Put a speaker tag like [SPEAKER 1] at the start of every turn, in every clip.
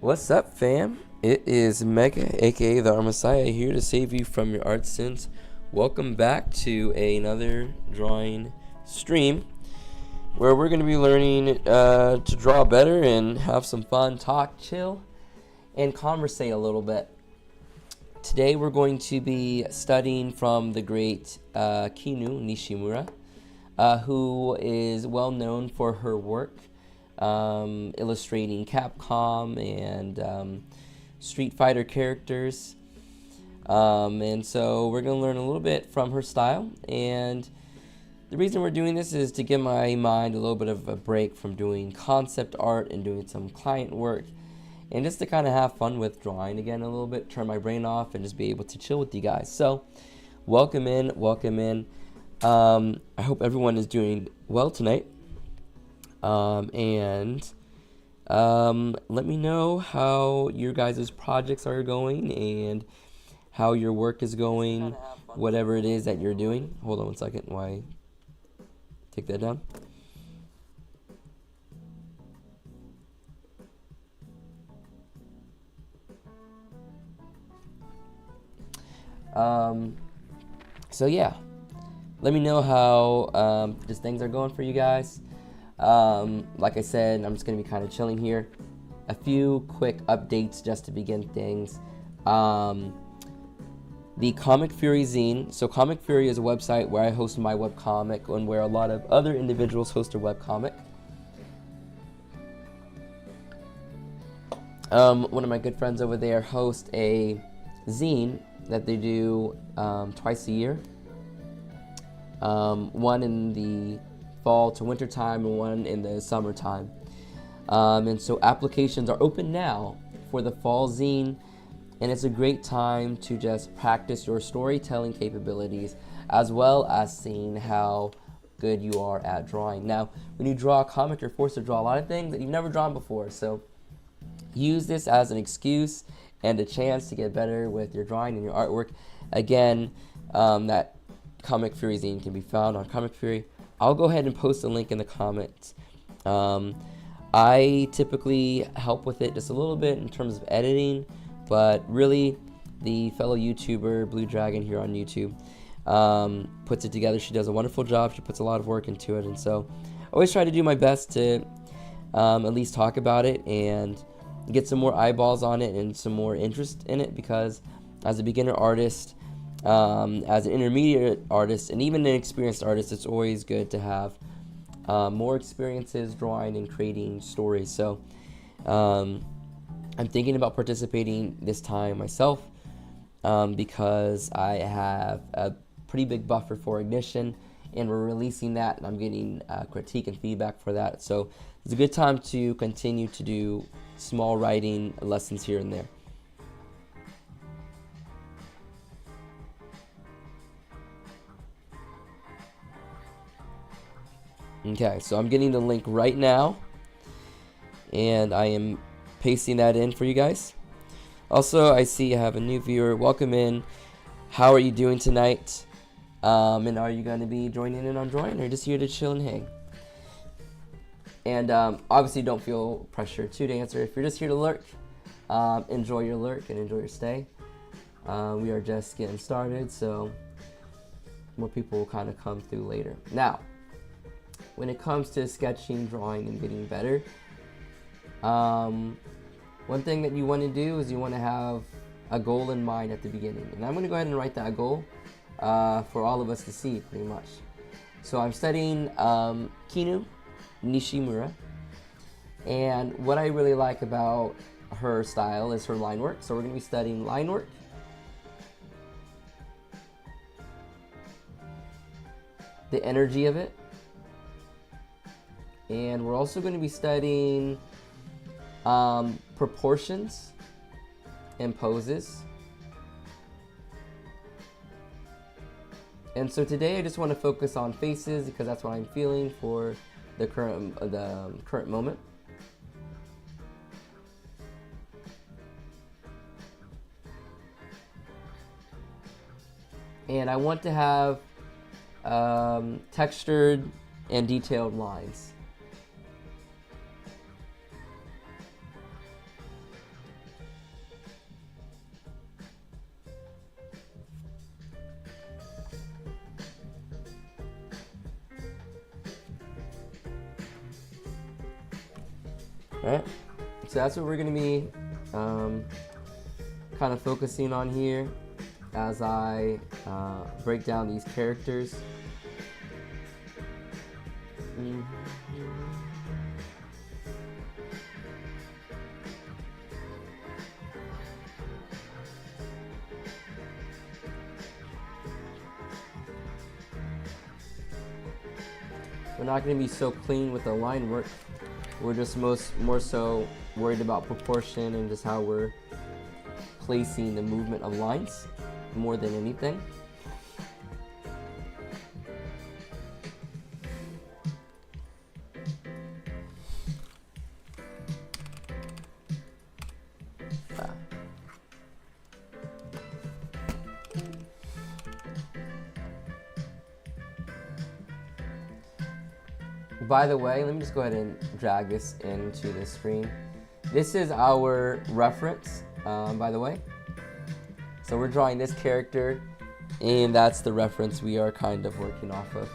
[SPEAKER 1] What's up, fam? It is Mega, aka the Art Messiah, here to save you from your art sins. Welcome back to another drawing stream where we're going to be learning to draw better and have some fun, talk, chill, and conversate a little bit. Today we're going to be studying from the great Kinu, Nishimura, who is well known for her work illustrating Capcom and Street Fighter characters. And so we're going to learn a little bit from her style. And the reason we're doing this is to give my mind a little bit of a break from doing concept art and doing some client work. And just to kind of have fun with drawing again a little bit, turn my brain off, and just be able to chill with you guys. So, welcome in, welcome in. I hope everyone is doing well tonight. Let me know how your guys' projects are going and how your work is going, whatever it is that you're doing. Hold on one second while I take that down. So yeah, let me know how just things are going for you guys. Like I said, I'm just going to be kind of chilling here. A few quick updates just to begin things. The Comic Fury zine. So Comic Fury is a website where I host my webcomic and where a lot of other individuals host their webcomic. One of my good friends over there hosts a zine that they do twice a year. One in the fall to winter time and one in the summertime. And so applications are open now for the fall zine, and it's a great time to just practice your storytelling capabilities as well as seeing how good you are at drawing. Now, when you draw a comic, you're forced to draw a lot of things that you've never drawn before, so use this as an excuse and a chance to get better with your drawing and your artwork. Again, that Comic Fury zine can be found on Comic Fury. I'll go ahead and post a link in the comments. I typically help with it just a little bit in terms of editing, but really the fellow YouTuber Blue Dragon here on YouTube puts it together. She does a wonderful job. She puts a lot of work into it, and so I always try to do my best to at least talk about it and get some more eyeballs on it and some more interest in it, because as a beginner artist, as an intermediate artist, and even an experienced artist, it's always good to have more experiences drawing and creating stories. So I'm thinking about participating this time myself because I have a pretty big buffer for Ignition, and we're releasing that, and I'm getting critique and feedback for that. So it's a good time to continue to do small writing lessons here and there. Okay, so I'm getting the link right now, and I am pasting that in for you guys. Also, I see I have a new viewer. Welcome in. How are you doing tonight? And are you going to be joining in on drawing, or just here to chill and hang? And obviously, don't feel pressure to answer. If you're just here to lurk, enjoy your lurk and enjoy your stay. We are just getting started, so more people will kind of come through later. Now, when it comes to sketching, drawing, and getting better, one thing that you want to do is you want to have a goal in mind at the beginning. And I'm going to go ahead and write that goal for all of us to see, pretty much. So I'm studying Kinu, Nishimura, and what I really like about her style is her line work. So we're going to be studying line work, the energy of it, and we're also going to be studying proportions and poses. And so today I just want to focus on faces because that's what I'm feeling for the current moment. And I want to have textured and detailed lines. Alright, so that's what we're going to be kind of focusing on here as I break down these characters. We're not going to be so clean with the line work. We're just more so worried about proportion and just how we're placing the movement of lines more than anything. By the way, let me just go ahead and drag this into the screen. This is our reference, by the way. So we're drawing this character, and that's the reference we are kind of working off of.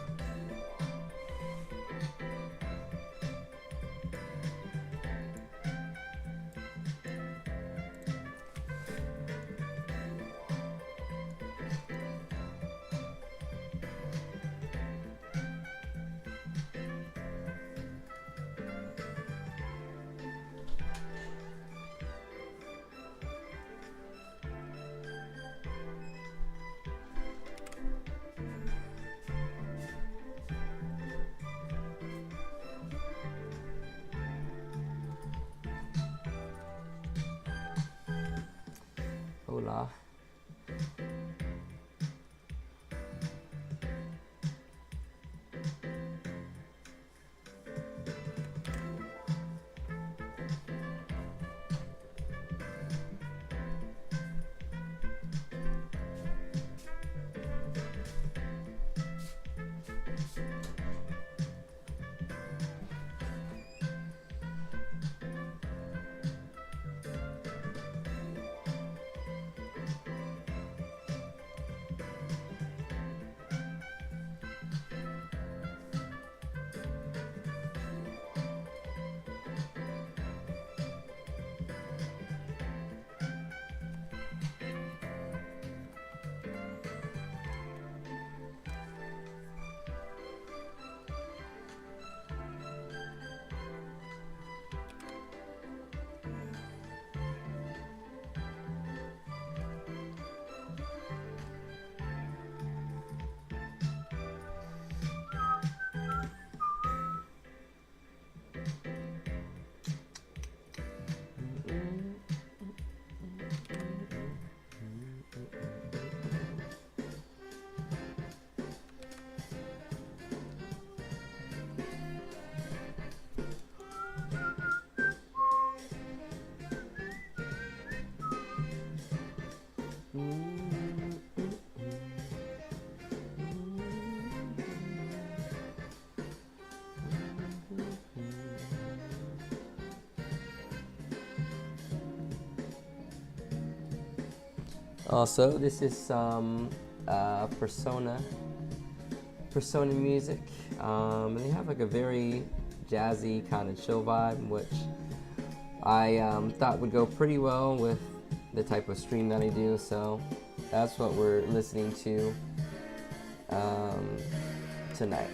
[SPEAKER 1] Hola. Also, this is some Persona music. They have like a very jazzy kind of chill vibe, which I thought would go pretty well with the type of stream that I do. So that's what we're listening to tonight.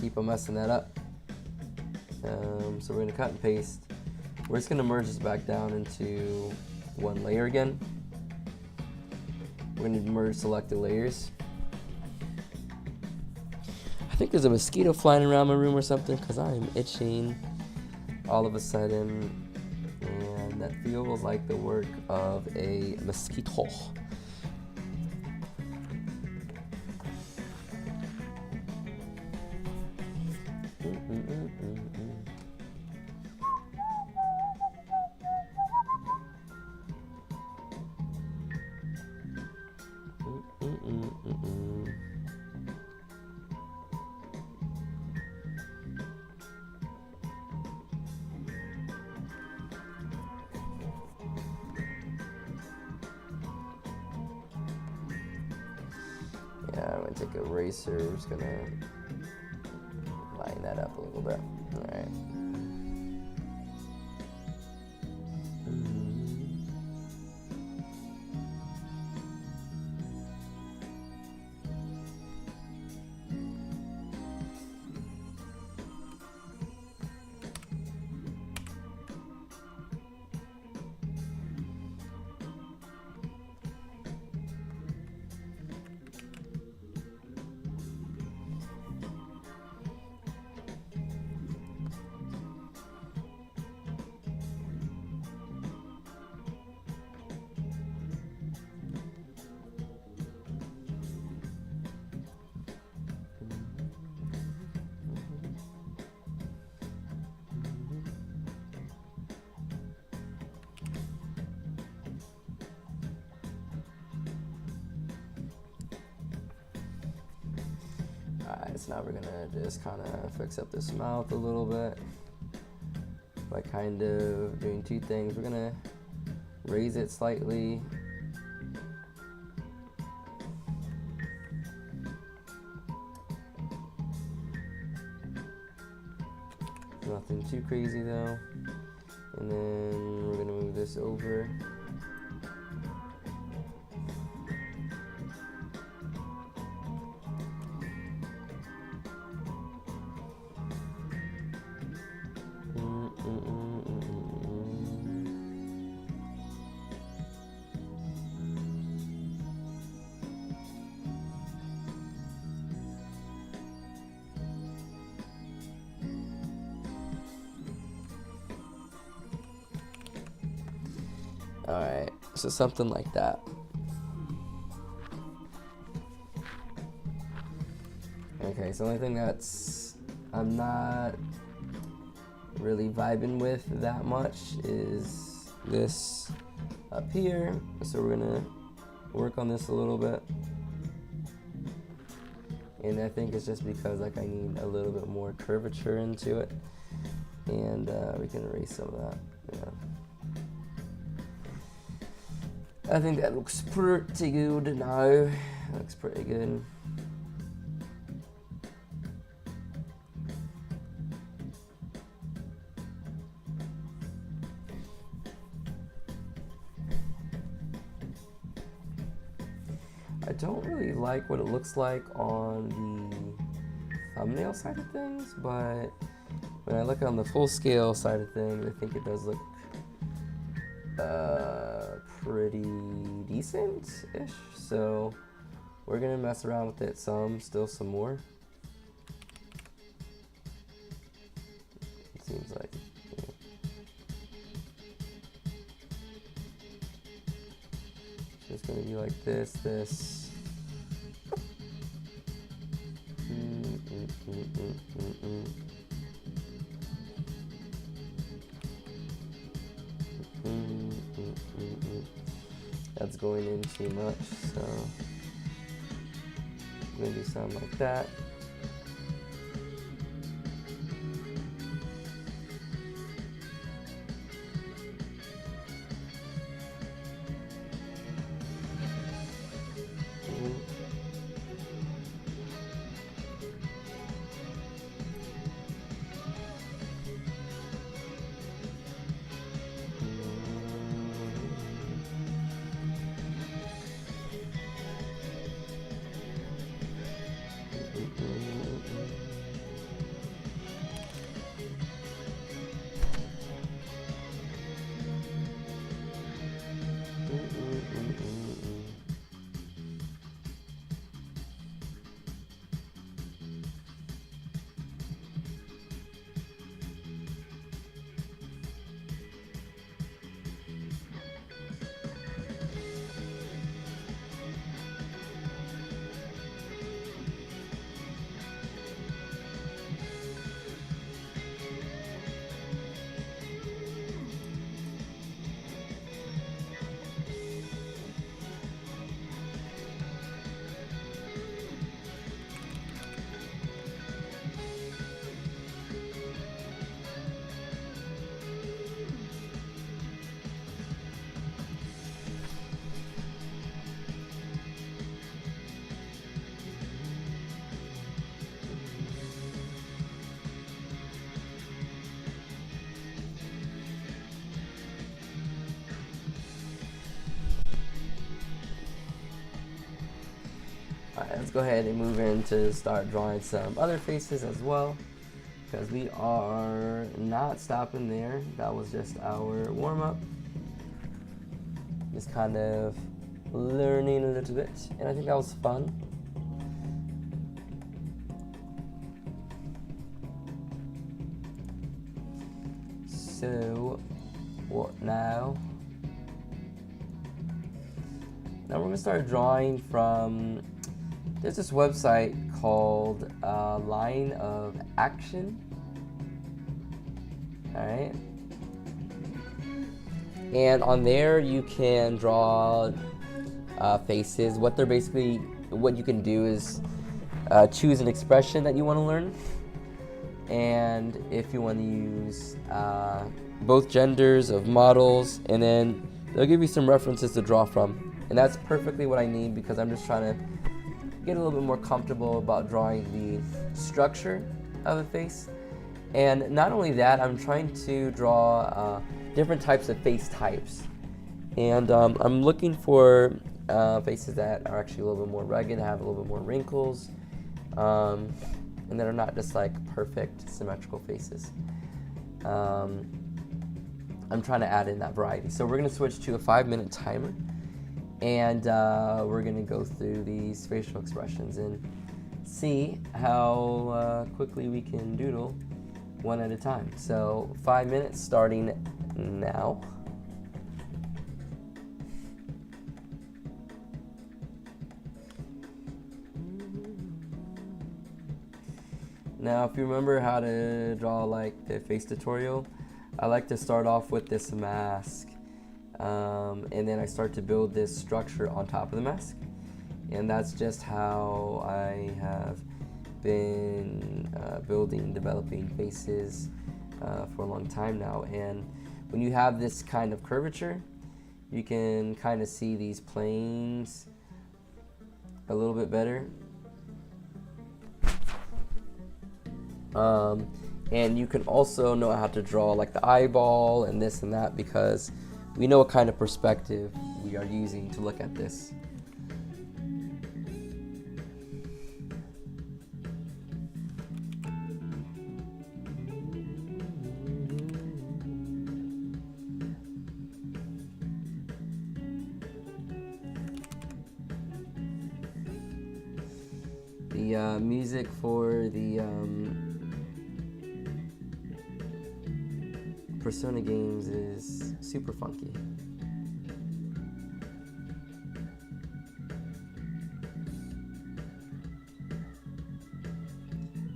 [SPEAKER 1] keep on messing that up. So we're going to cut and paste. We're just going to merge this back down into one layer again. We're going to merge selected layers. I think there's a mosquito flying around my room or something because I am itching all of a sudden, and that feels like the work of a mosquito. Yeah, I'm gonna take a eraser. We're just gonna line that up a little bit. All right. Alright, so now we're gonna just kind of fix up this mouth a little bit by kind of doing two things. We're gonna raise it slightly. Nothing too crazy though. And then we're gonna move this over. Alright, so something like that. Okay, so the only thing that's I'm not really vibing with that much is this up here. So we're gonna work on this a little bit. And I think it's just because like I need a little bit more curvature into it. And we can erase some of that. Yeah. I think that looks pretty good now. Looks pretty good. I don't really like what it looks like on the thumbnail side of things, but when I look on the full scale side of things, I think it does look pretty decent-ish. So we're gonna mess around with it still some more. It seems like, yeah. So it's gonna be like this. That's going in too much, so I'm gonna do something like that. let's go ahead and move in to start drawing some other faces as well, because we are not stopping there. That was just our warm-up. Just kind of learning a little bit, and I think that was fun. So, what now? Now we're gonna start drawing from, there's this website called Line of Action. All right. And on there you can draw faces. What you can do is choose an expression that you want to learn, and if you want to use both genders of models, and then they'll give you some references to draw from, and that's perfectly what I need, because I'm just trying to get a little bit more comfortable about drawing the structure of a face. And not only that, I'm trying to draw different types of face types, and I'm looking for faces that are actually a little bit more rugged, have a little bit more wrinkles, and that are not just like perfect symmetrical faces. I'm trying to add in that variety. So we're going to switch to a 5-minute timer, and we're going to go through these facial expressions and see how quickly we can doodle one at a time. So 5 minutes starting now. Now, if you remember how to draw like the face tutorial, I like to start off with this mask, and then I start to build this structure on top of the mask, and that's just how I have been developing faces for a long time now. And when you have this kind of curvature, you can kind of see these planes a little bit better. And you can also know how to draw like the eyeball and this and that, because we know what kind of perspective we are using to look at this. The music for the Persona games is super funky.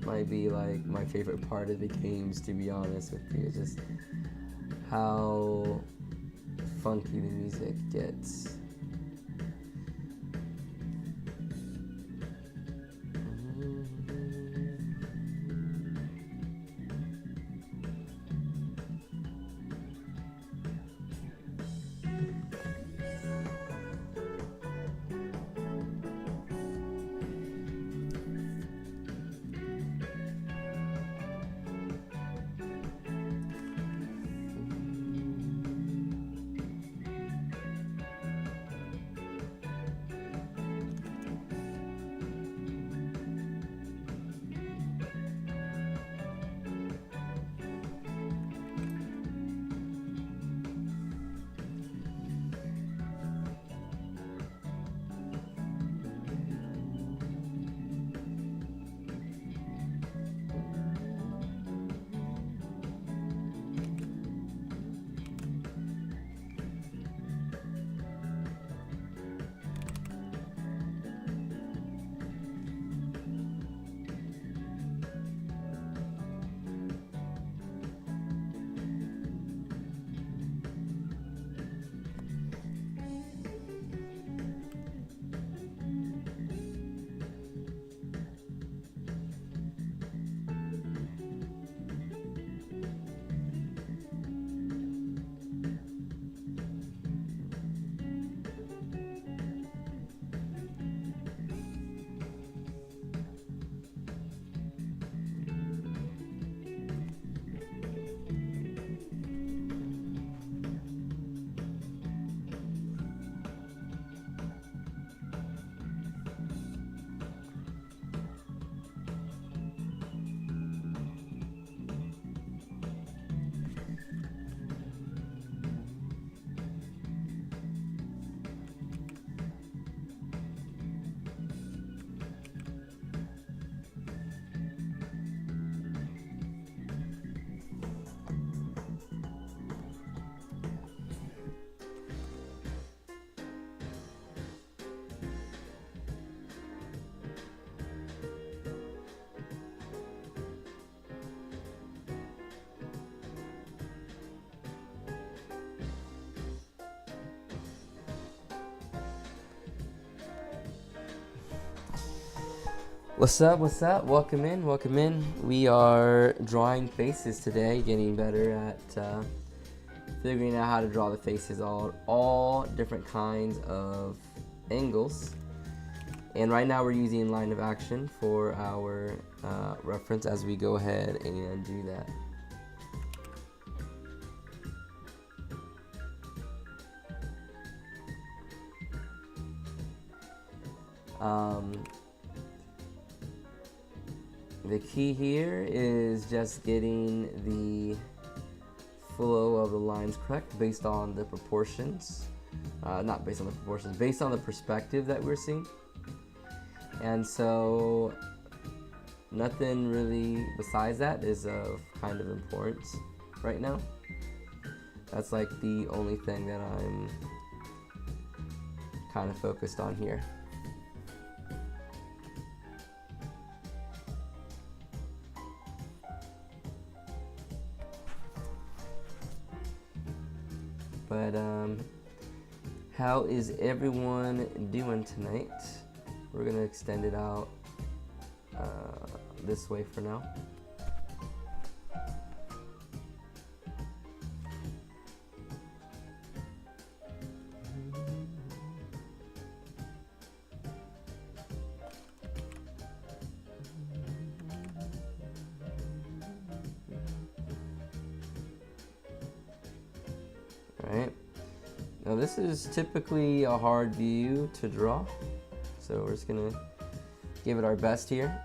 [SPEAKER 1] Might be like my favorite part of the games, to be honest with you, just how funky the music gets. What's up? What's up? Welcome in. Welcome in. We are drawing faces today, getting better at figuring out how to draw the faces, all different kinds of angles. And right now we're using line of action for our reference as we go ahead and do that. The key here is just getting the flow of the lines correct based on the proportions. Not based on the proportions, based on the perspective that we're seeing. And so nothing really besides that is of kind of importance right now. That's like the only thing that I'm kind of focused on here. But how is everyone doing tonight? We're gonna extend it out this way for now. Alright, now this is typically a hard view to draw, so we're just gonna give it our best here.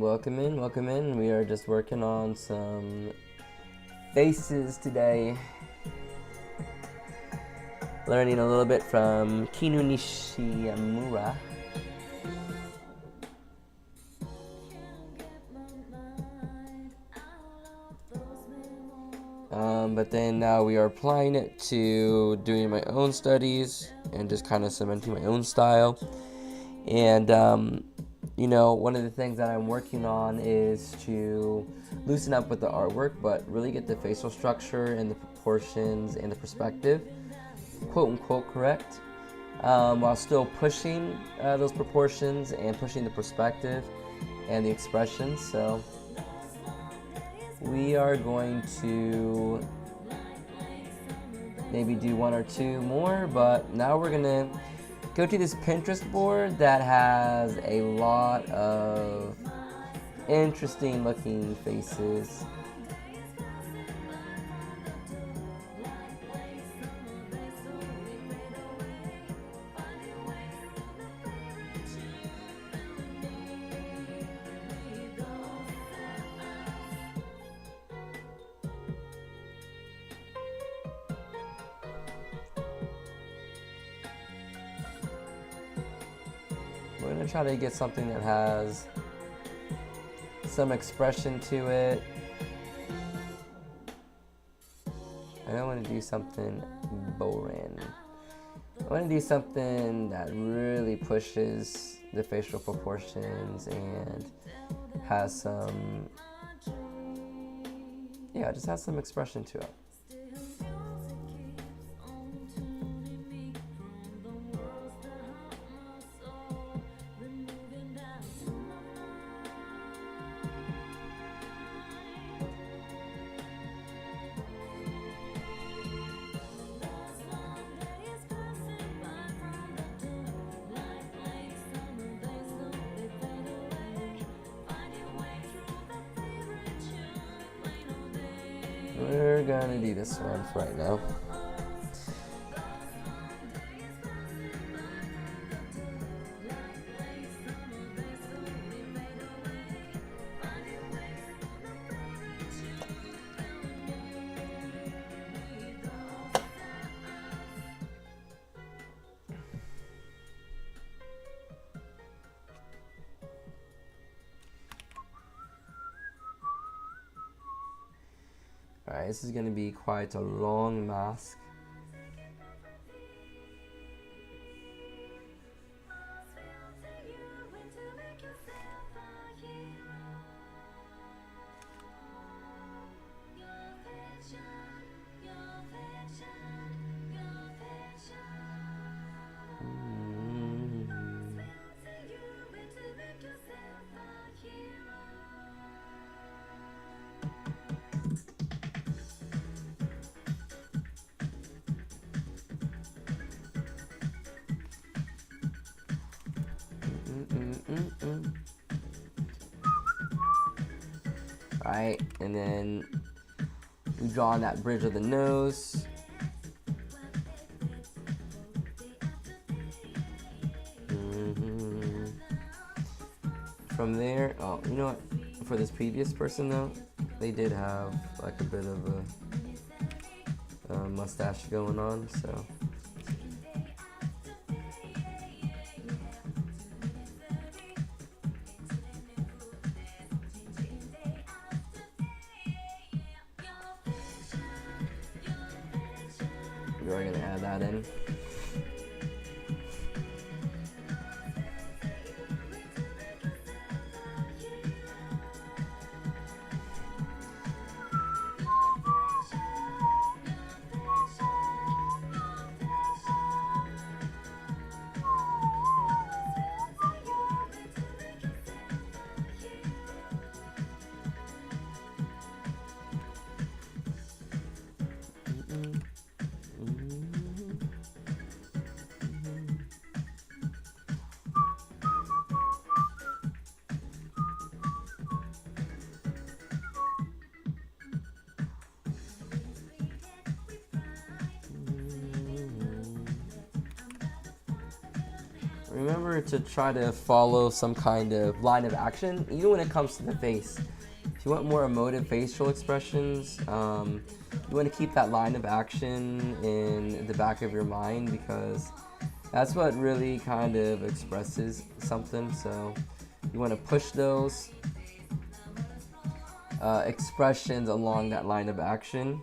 [SPEAKER 1] Welcome in, welcome in. We are just working on some faces today. Learning a little bit from Kinu Nishimura. But then now we are applying it to doing my own studies and just kind of cementing my own style. And you know, one of the things that I'm working on is to loosen up with the artwork, but really get the facial structure and the proportions and the perspective, quote unquote, correct, while still pushing those proportions and pushing the perspective and the expressions. So we are going to maybe do one or two more, but now we're gonna go to this Pinterest board that has a lot of interesting looking faces. We're gonna try to get something that has some expression to it. I don't want to do something boring. I want to do something that really pushes the facial proportions and has some, yeah, just has some expression to it. We're gonna do this one for right now. Alright, this is going to be quite a long mask. Right, and then we draw on that bridge of the nose. From there, oh, you know what? For this previous person though, they did have like a bit of a mustache going on, so. We're gonna add that in. remember to try to follow some kind of line of action, even when it comes to the face. If you want more emotive facial expressions, you want to keep that line of action in the back of your mind, because that's what really kind of expresses something. So you want to push those expressions along that line of action.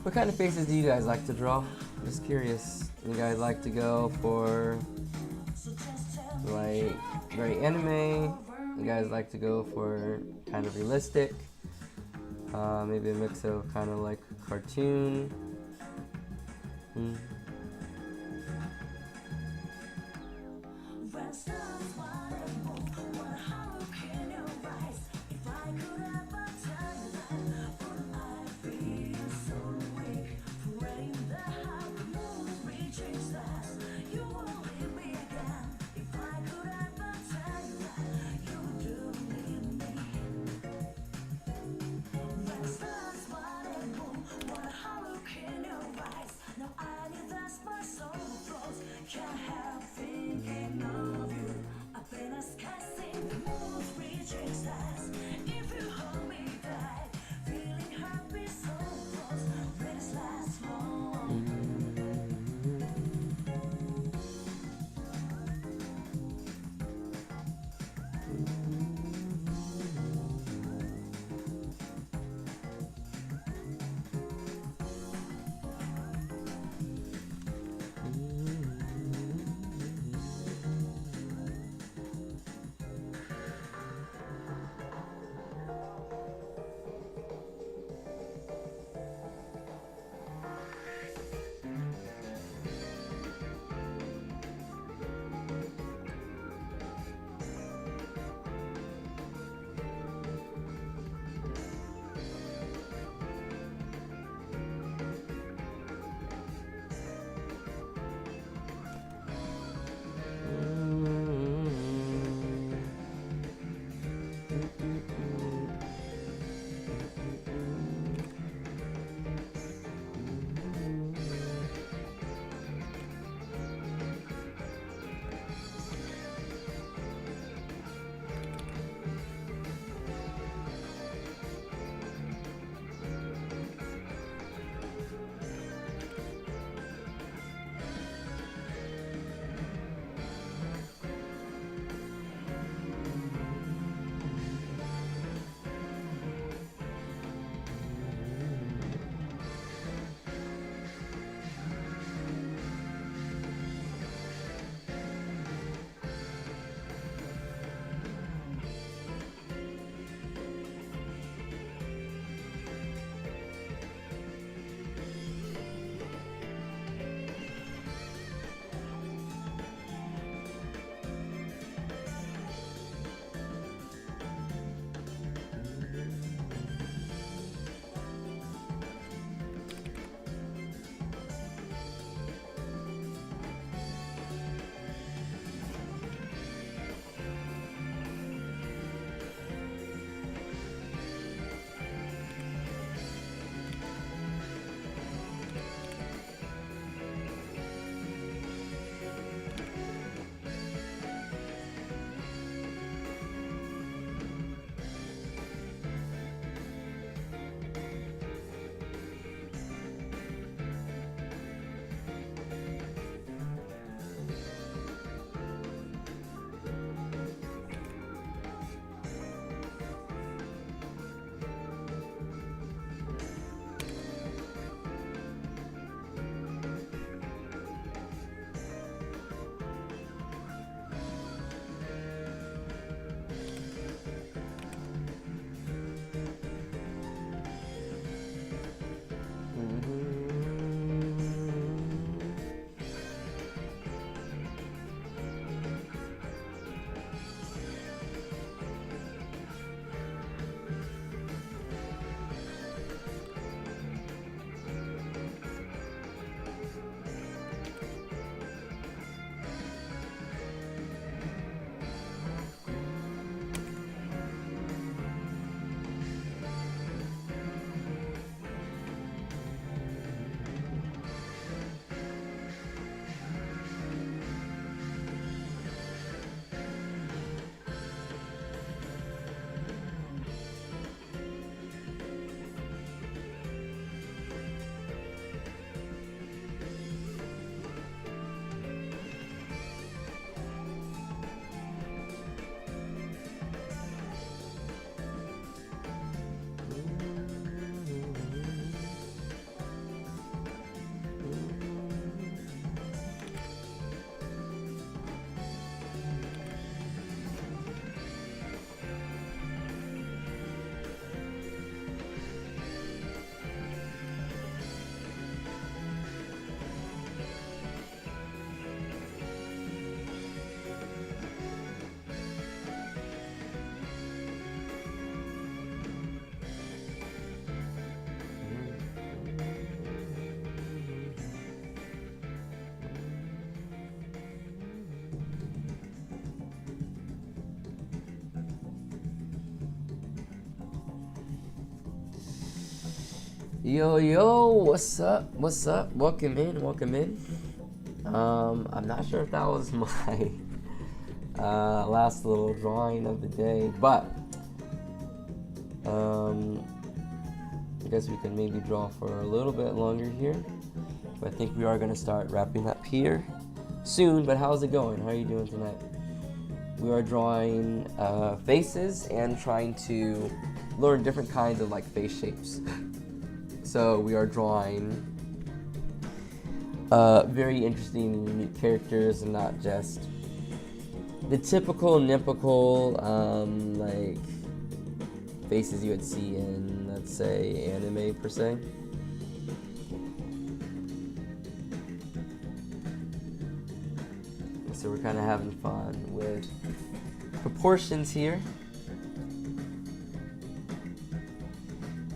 [SPEAKER 1] What kind of faces do you guys like to draw? I'm just curious. You guys like to go for like very anime? You guys like to go for kind of realistic? Maybe a mix of kind of like cartoon? Yo, what's up? What's up? Welcome in, welcome in. I'm not sure if that was my last little drawing of the day, but I guess we can maybe draw for a little bit longer here. But I think we are going to start wrapping up here soon. But how's it going? How are you doing tonight? We are drawing faces and trying to learn different kinds of like face shapes. So we are drawing very interesting and unique characters, and not just the typical nipple like faces you would see in, let's say, anime per se. So we're kind of having fun with proportions here.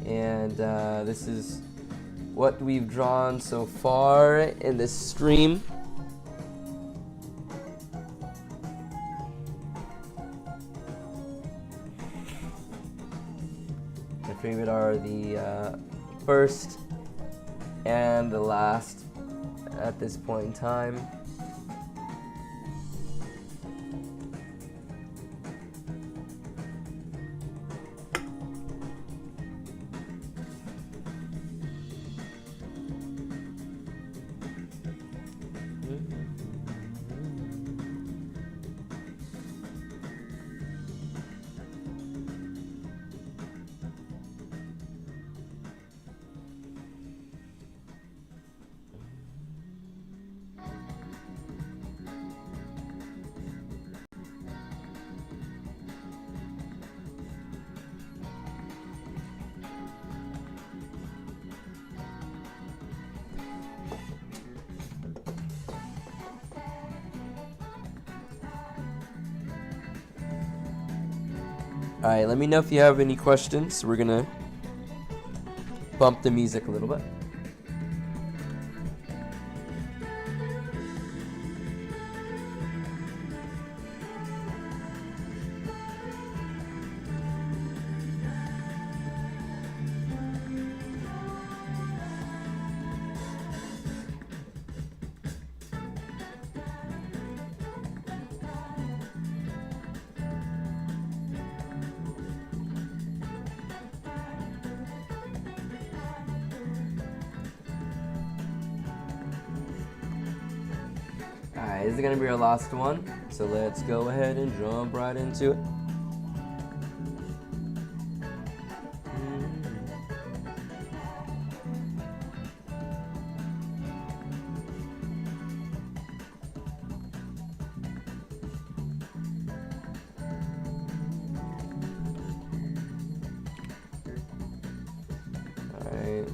[SPEAKER 1] And this is what we've drawn so far in this stream. My favorite are the first and the last at this point in time. Alright, let me know if you have any questions. We're gonna bump the music a little bit. Alright, this is gonna be our last one, so let's go ahead and jump right into it. Alright.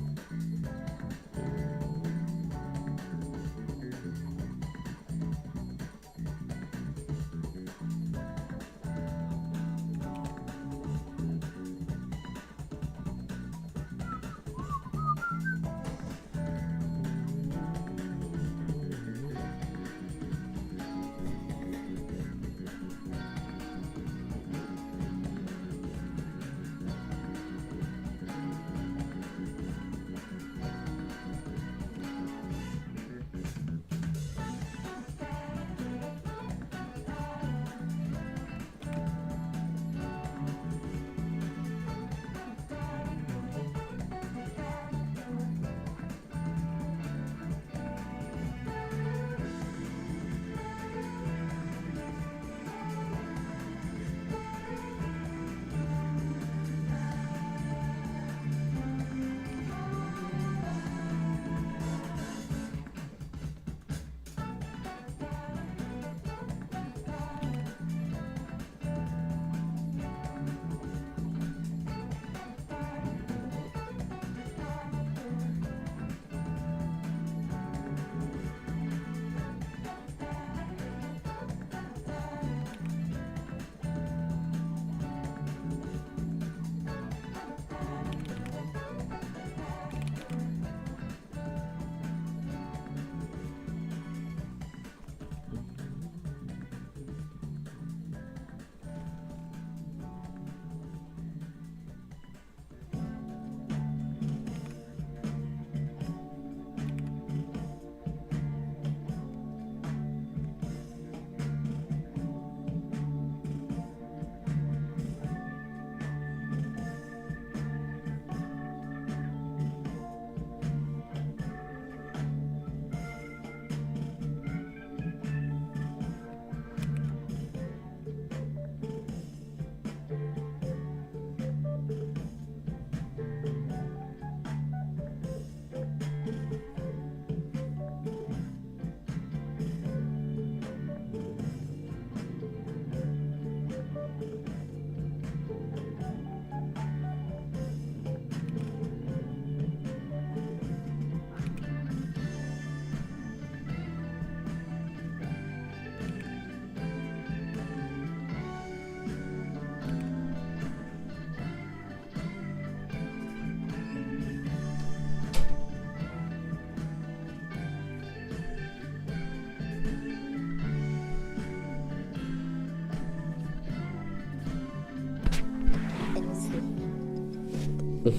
[SPEAKER 1] me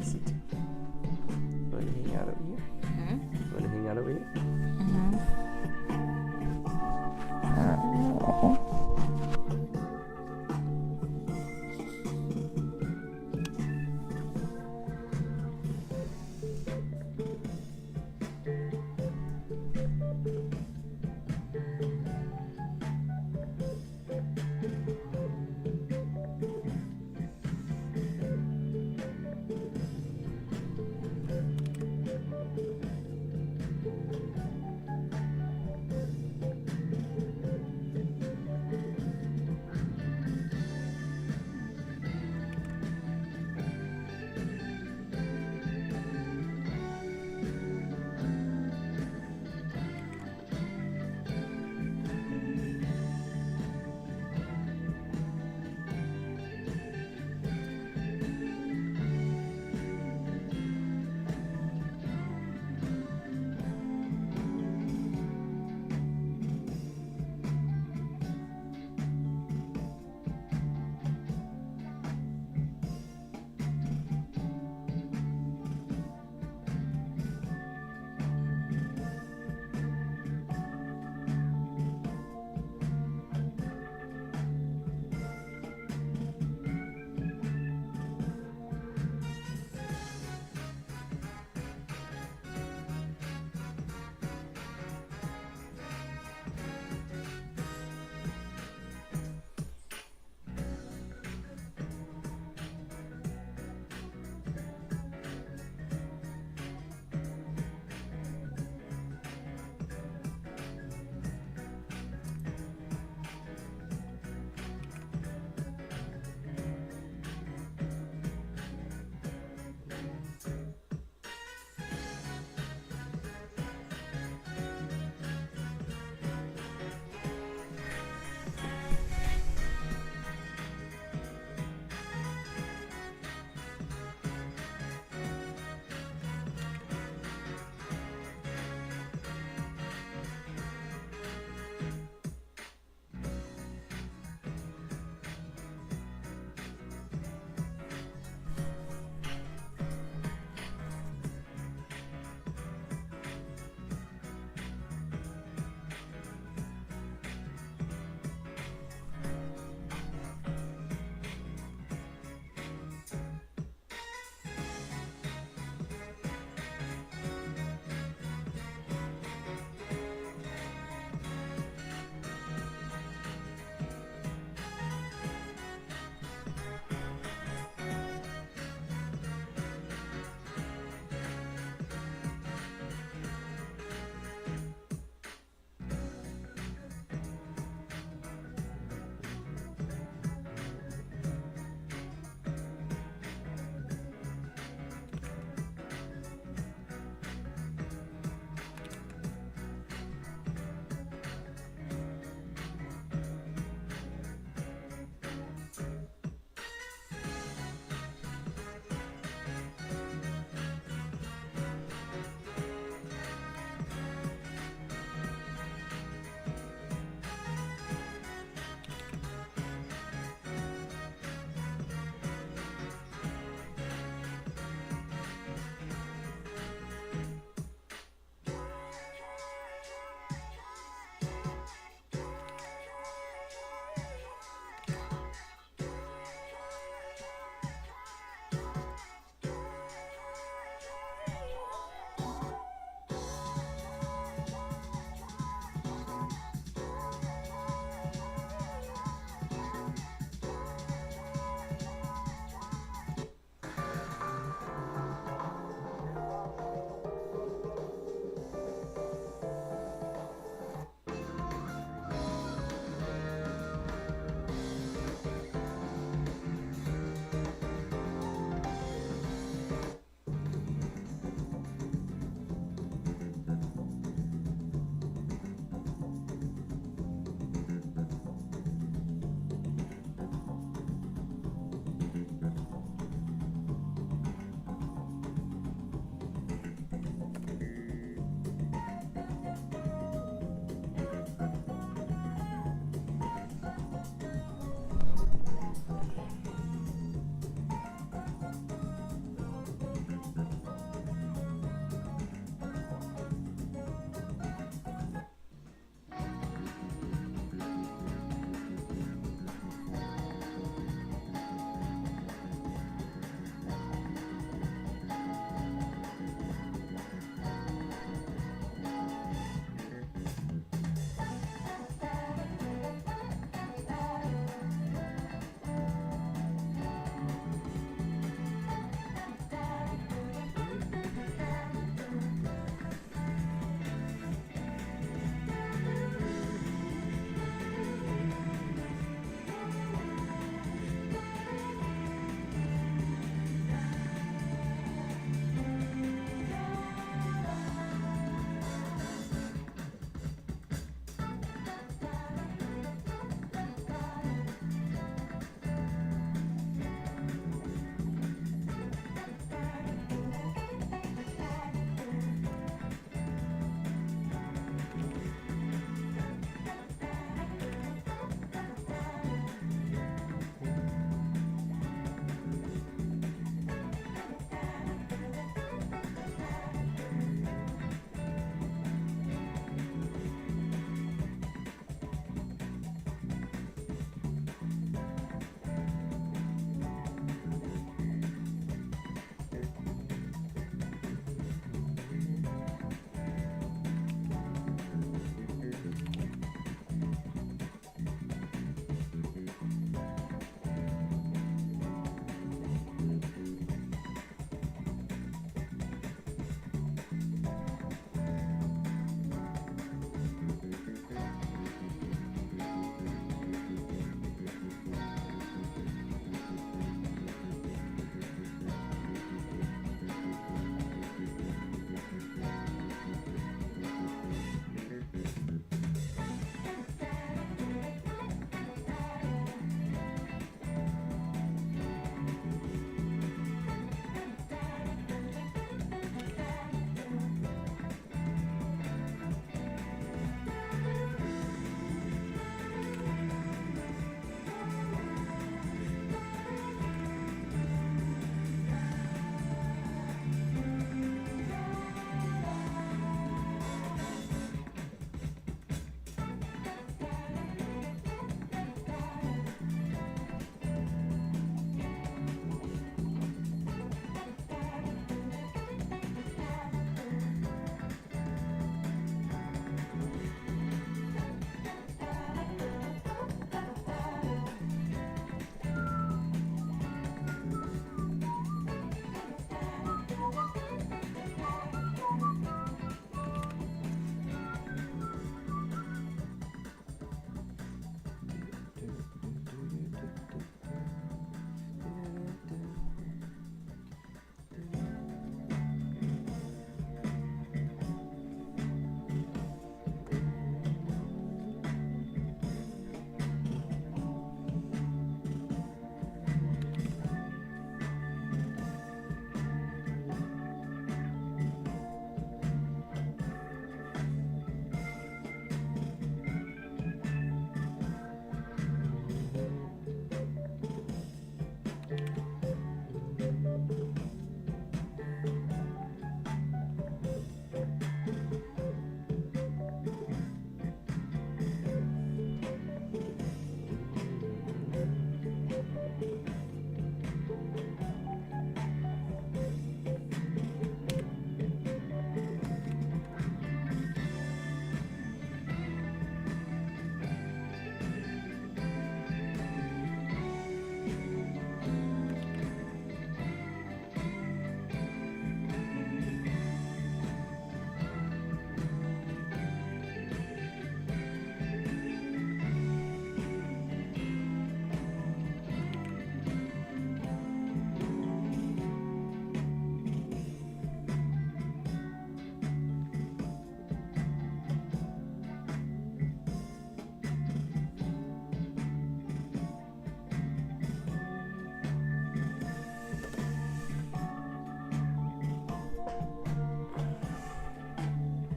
[SPEAKER 1] see too. Want to hang out over here? Want to hang out over here?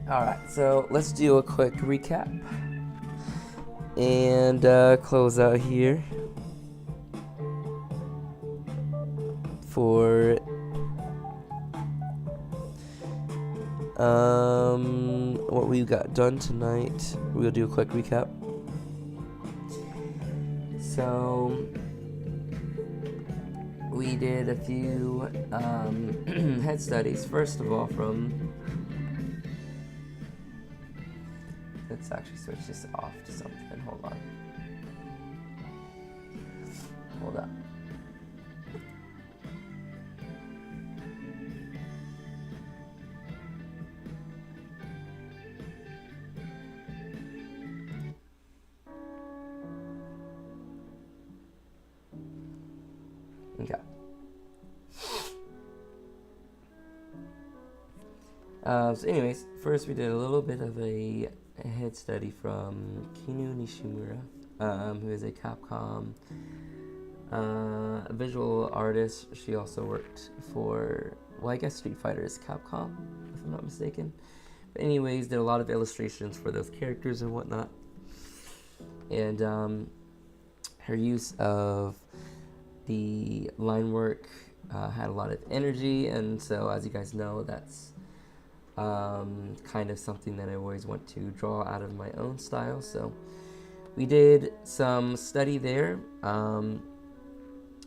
[SPEAKER 1] Alright, so let's do a quick recap and close out here for what we got done tonight. We'll do a quick recap. So we did a few head studies. First of all, let's actually switch this off to something. Hold up. Okay. So anyways, first we did a little bit of a head study from Kinu Nishimura, who is a Capcom visual artist. She also worked for, well, I guess Street Fighter is Capcom, if I'm not mistaken. But anyways, did a lot of illustrations for those characters and whatnot. And her use of the line work had a lot of energy, and so as you guys know, that's kind of something that I always want to draw out of my own style. So we did some study there. I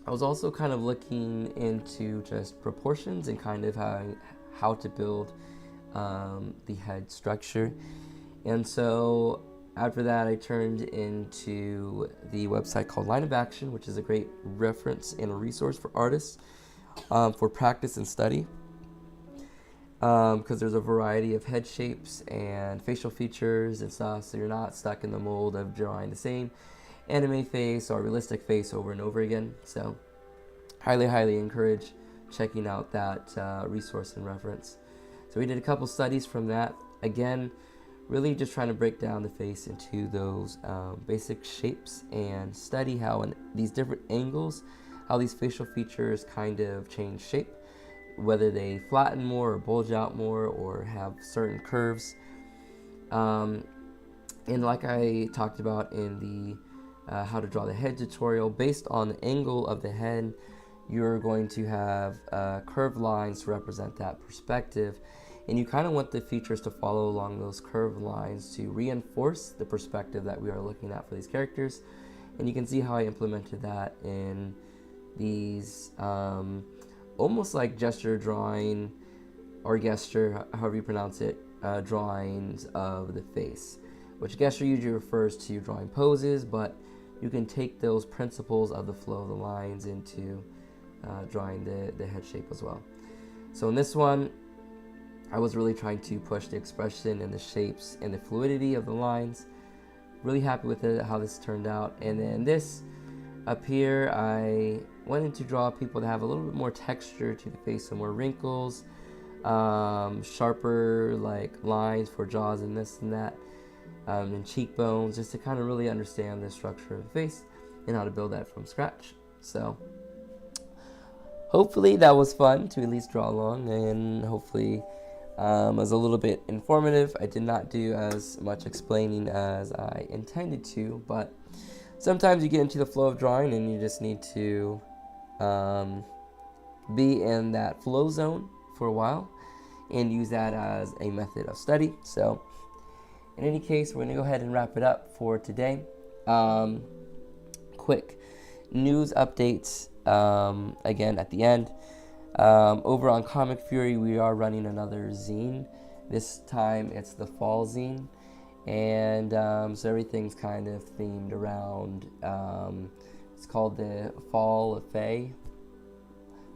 [SPEAKER 1] was also kind of looking into just proportions and kind of how to build the head structure. And so after that, I turned into the website called Line of Action, which is a great reference and a resource for artists for practice and study. Because there's a variety of head shapes and facial features and stuff, so you're not stuck in the mold of drawing the same anime face or realistic face over and over again. So highly encourage checking out that resource and reference. So we did a couple studies from that. Again, really just trying to break down the face into those basic shapes and study how in these different angles, how these facial features kind of change shape, whether they flatten more or bulge out more or have certain curves. And like I talked about in the how to draw the head tutorial, based on the angle of the head, you're going to have curved lines to represent that perspective. And you kind of want the features to follow along those curved lines to reinforce the perspective that we are looking at for these characters. And you can see how I implemented that in these almost like gesture drawing or gesture, however you pronounce it, drawings of the face, which gesture usually refers to drawing poses, but you can take those principles of the flow of the lines into drawing the head shape as well. So in this one, I was really trying to push the expression and the shapes and the fluidity of the lines. Really happy with it, how this turned out. And then this up here, I went in to draw people that have a little bit more texture to the face, some more wrinkles, sharper like lines for jaws and this and that, and cheekbones, just to kind of really understand the structure of the face and how to build that from scratch. So hopefully that was fun to at least draw along, and hopefully was a little bit informative. I did not do as much explaining as I intended to, but sometimes you get into the flow of drawing and you just need to be in that flow zone for a while and use that as a method of study. So in any case, we're going to go ahead and wrap it up for today. Quick news updates again at the end. Over on Comic Fury, we are running another zine. This time it's the fall zine, and so everything's kind of themed around, it's called the Fall of Fae,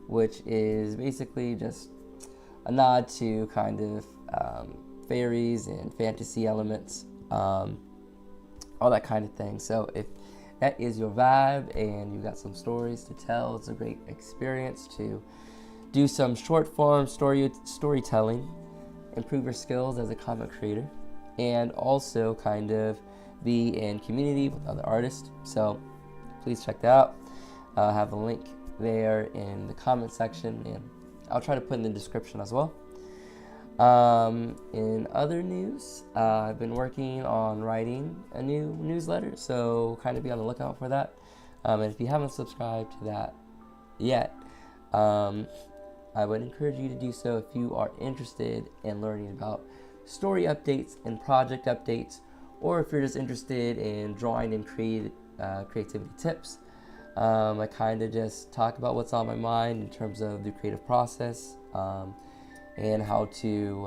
[SPEAKER 1] which is basically just a nod to kind of fairies and fantasy elements, all that kind of thing. So if that is your vibe and you've got some stories to tell, it's a great experience to do some short form storytelling, improve your skills as a comic creator, and also kind of be in community with other artists. So please check that out. I have a link there in the comment section, and I'll try to put in the description as well. In other news, I've been working on writing a new newsletter, so kind of be on the lookout for that. And if you haven't subscribed to that yet, I would encourage you to do so if you are interested in learning about story updates and project updates, or if you're just interested in drawing and creativity tips. I kind of just talk about what's on my mind in terms of the creative process, and how to,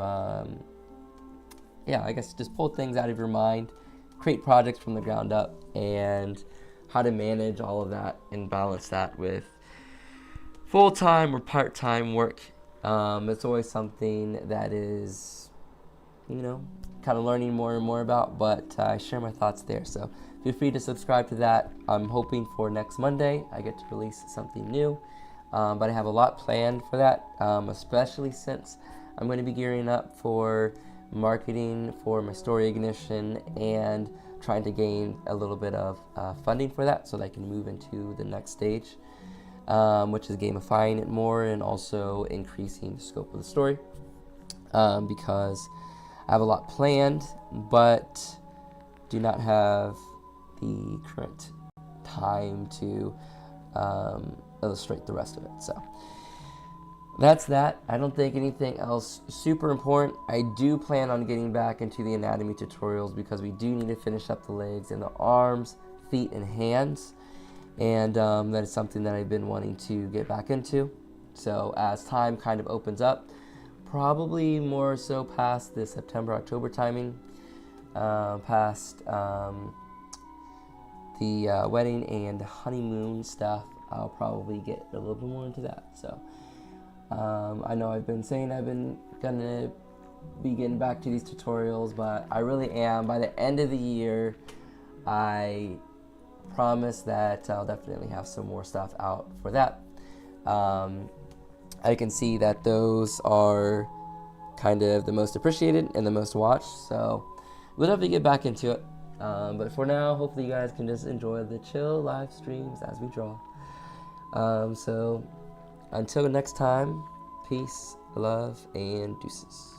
[SPEAKER 1] I guess just pull things out of your mind, create projects from the ground up, and how to manage all of that and balance that with full-time or part-time work. It's always something that is, kind of learning more and more about, but I share my thoughts there. So feel free to subscribe to that. I'm hoping for next Monday I get to release something new, but I have a lot planned for that, especially since I'm going to be gearing up for marketing for my story ignition and trying to gain a little bit of funding for that so that I can move into the next stage, which is gamifying it more and also increasing the scope of the story, because I have a lot planned but do not have the current time to illustrate the rest of it. So that's that. I don't think anything else super important. I do plan on getting back into the anatomy tutorials because we do need to finish up the legs and the arms, feet, and hands. And that is something that I've been wanting to get back into. So as time kind of opens up, probably more so past the September-October timing, past the wedding and honeymoon stuff, I'll probably get a little bit more into that. So I know I've been saying I've been gonna be getting back to these tutorials, but I really am. By the end of the year, I promise that I'll definitely have some more stuff out for that. I can see that those are kind of the most appreciated and the most watched, so we'll definitely get back into it. But for now, hopefully you guys can just enjoy the chill live streams as we draw. So until next time, peace, love, and deuces.